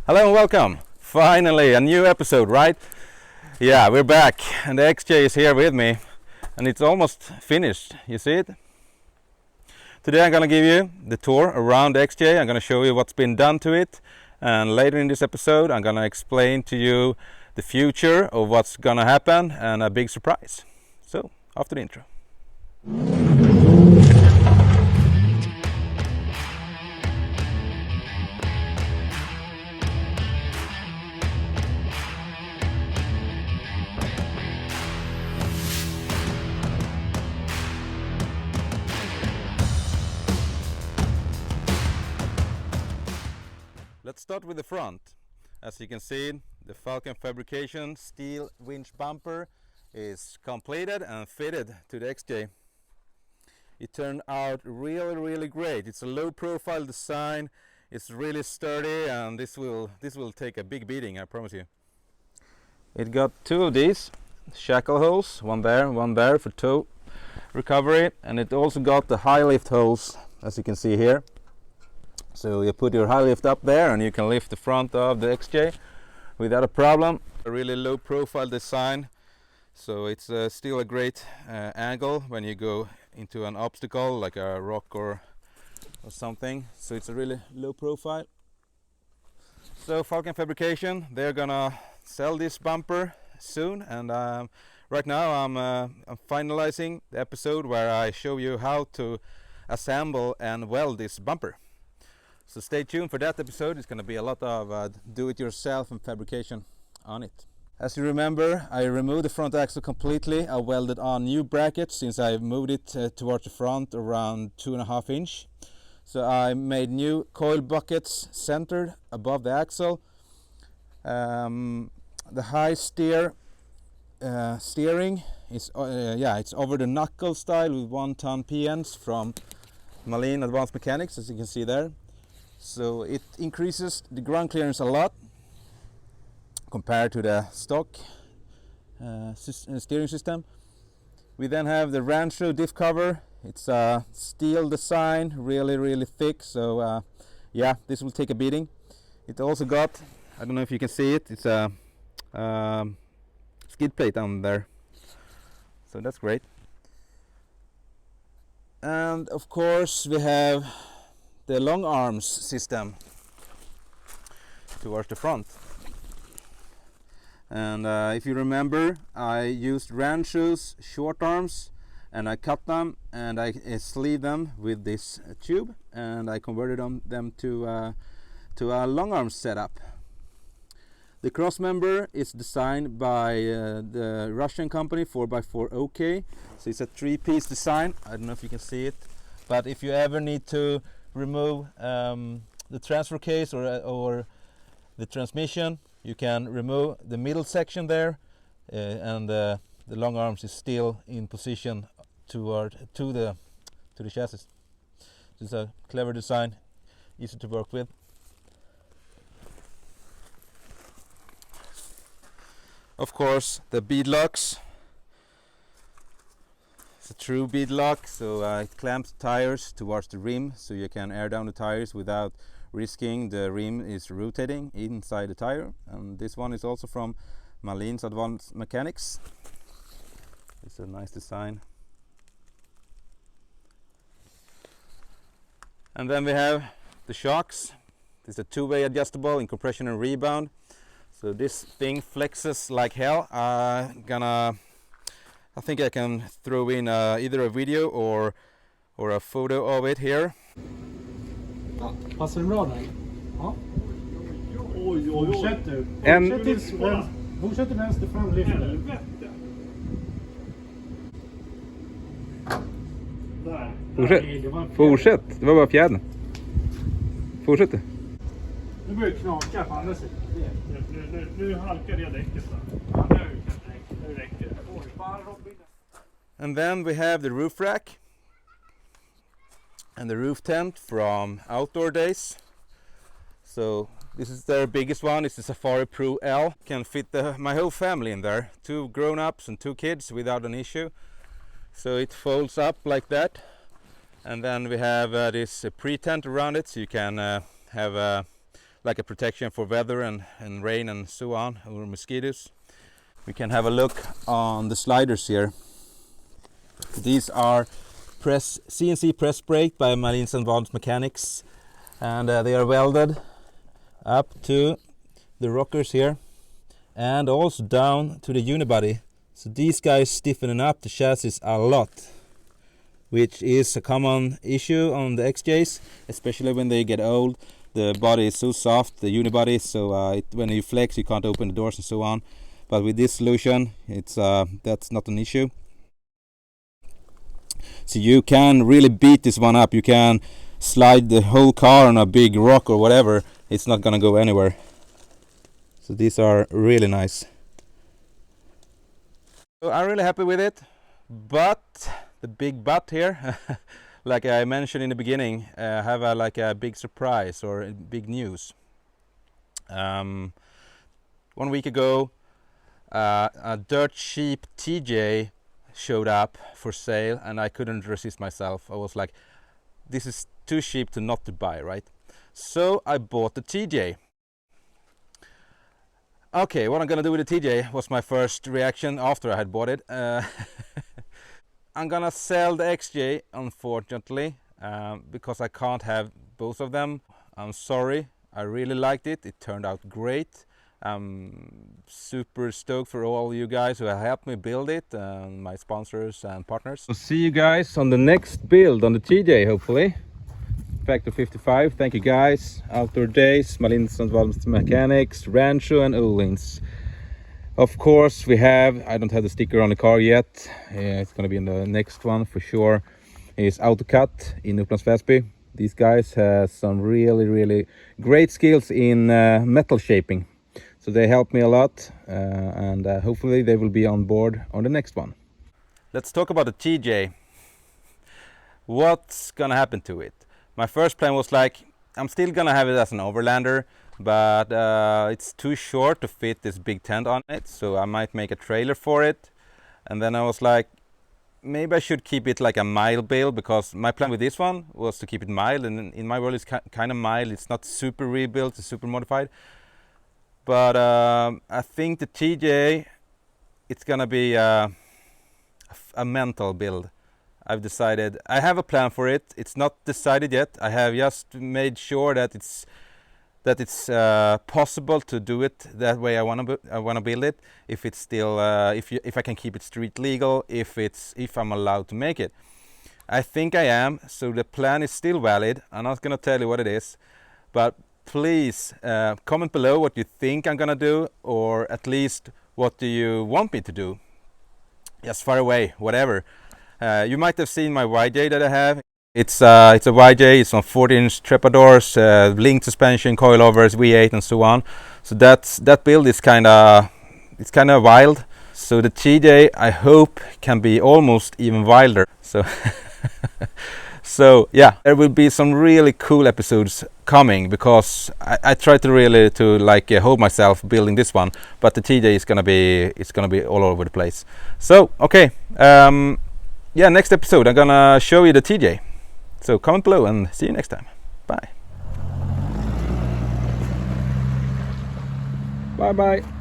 Hello and welcome. Finally a new episode, right? Yeah, we're back and the XJ is here with me and it's almost finished. You see it? Today I'm gonna give you the tour around the XJ. I'm gonna show you what's been done to it, and later in this episode I'm gonna explain to you the future of what's gonna happen and a big surprise. So, after the intro. Let's start with the front. As you can see, the Falcon fabrication steel winch bumper is completed and fitted to the XJ. It turned out really great. It's a low profile design, it's really sturdy, and this will take a big beating, I promise you. It got two of these shackle holes, one there for toe recovery, and it also got the high lift holes, as you can see here. So you put your high lift up there and you can lift the front of the XJ without a problem. A really low profile design, so it's still a great angle when you go into an obstacle like a rock or something. So it's a really low profile. So Falcon Fabrication, they're gonna sell this bumper soon, and right now I'm finalizing the episode where I show you how to assemble and weld this bumper. So stay tuned for that episode. It's going to be a lot of do-it-yourself and fabrication on it. As you remember, I removed the front axle completely. I welded on new brackets since I moved it towards the front around 2.5 inch. So I made new coil buckets centered above the axle. The high steering is it's over the knuckle style with 1-ton PNs from Malin Advanced Mechanics, as you can see there. So it increases the ground clearance a lot compared to the stock steering system. We then have the Rancho diff cover. It's a steel design, really thick, so this will take a beating. It also got, I don't know if you can see it, it's a skid plate down there, so that's great. And of course we have the long arms system towards the front. And if you remember, I used Rancho's short arms and I cut them and I sleeved them with this tube, and I converted them to a long arm setup. The cross member is designed by the Russian company 4x4 OK. So it's a 3-piece design. I don't know if you can see it, but if you ever need to remove the transfer case or the transmission, you can remove the middle section there, and the long arms is still in position to the chassis. It's a clever design, easy to work with. Of course, the bead locks. It's a true bead lock, so it clamps tires towards the rim so you can air down the tires without risking the rim is rotating inside the tire. And this one is also from Malin's Advanced Mechanics. It's a nice design. And then we have the shocks. It's a two-way adjustable in compression and rebound. So this thing flexes like hell. I think I can throw in either a video or a photo of it here. Ja, passar den bra där? Ja. Oj. Fortsätt vänster fram, lyfter. Fortsätt, det var bara fjädern. Fortsätt. Nu börjar det knaka på andra sidan. Nu halkar jag däcket. Ja, nu räcker det. And then we have the roof rack and the roof tent from Outdoor Days. So this is their biggest one. It's the Safari Pro L. Can fit my whole family in there, 2 grown-ups and 2 kids without an issue. So it folds up like that, and then we have this pre-tent around it, so you can have like a protection for weather and rain and so on, or mosquitoes. We can have a look on the sliders here. These are CNC press brake by Marines Advanced Mechanics, and they are welded up to the rockers here and also down to the unibody. So these guys stiffen up the chassis a lot, which is a common issue on the XJs, especially when they get old. The body is so soft, the unibody, so when you flex you can't open the doors and so on. But with this solution, it's that's not an issue. So you can really beat this one up. You can slide the whole car on a big rock or whatever. It's not gonna go anywhere. So these are really nice. So I'm really happy with it, but the big but here, like I mentioned in the beginning, I have like a big surprise or big news. 1 week ago, a dirt cheap TJ showed up for sale, and I couldn't resist myself. I was like, this is too cheap to not to buy, right? So I bought the TJ. Okay, what I'm gonna do with the TJ was my first reaction after I had bought it. I'm gonna sell the XJ, unfortunately, because I can't have both of them. I'm sorry, I really liked it. It turned out great. I'm super stoked for all you guys who have helped me build it, my sponsors and partners. So see you guys on the next build on the TJ, hopefully. Factor 55. Thank you guys. Outdoor Days, Marines Advanced Mechanics, Rancho and Öhlins. Of course we have, I don't have the sticker on the car yet, it's gonna be in the next one for sure, is AutoCut in Upplands Väsby. These guys have some really great skills in metal shaping, so they help me a lot, and hopefully they will be on board on the next one. Let's talk about the TJ. What's gonna happen to it? My first plan was like, I'm still gonna have it as an overlander, but it's too short to fit this big tent on it, so I might make a trailer for it. And then I was like, maybe I should keep it like a mild build, because my plan with this one was to keep it mild, and in my world it's kind of mild. It's not super rebuilt, it's super modified. But I think the TJ, it's gonna be a mental build. I've decided, I have a plan for it. It's not decided yet. I have just made sure that it's possible to do it that way. I wanna build it. If it's still if I can keep it street legal, if I'm allowed to make it. I think I am. So the plan is still valid. I'm not gonna tell you what it is, but please comment below what you think I'm gonna do, or at least what do you want me to do. Just far away, whatever. You might have seen my YJ that I have. It's a YJ. It's on 14-inch trepadors, linked suspension, coilovers, V8, and so on. So that build is kind of wild. So the TJ, I hope, can be almost even wilder. So so yeah, there will be some really cool episodes coming, because I try to really hold myself building this one, but the TJ is gonna be all over the place. So okay. Yeah, next episode I'm gonna show you the TJ. So comment below and see you next time. Bye. Bye bye.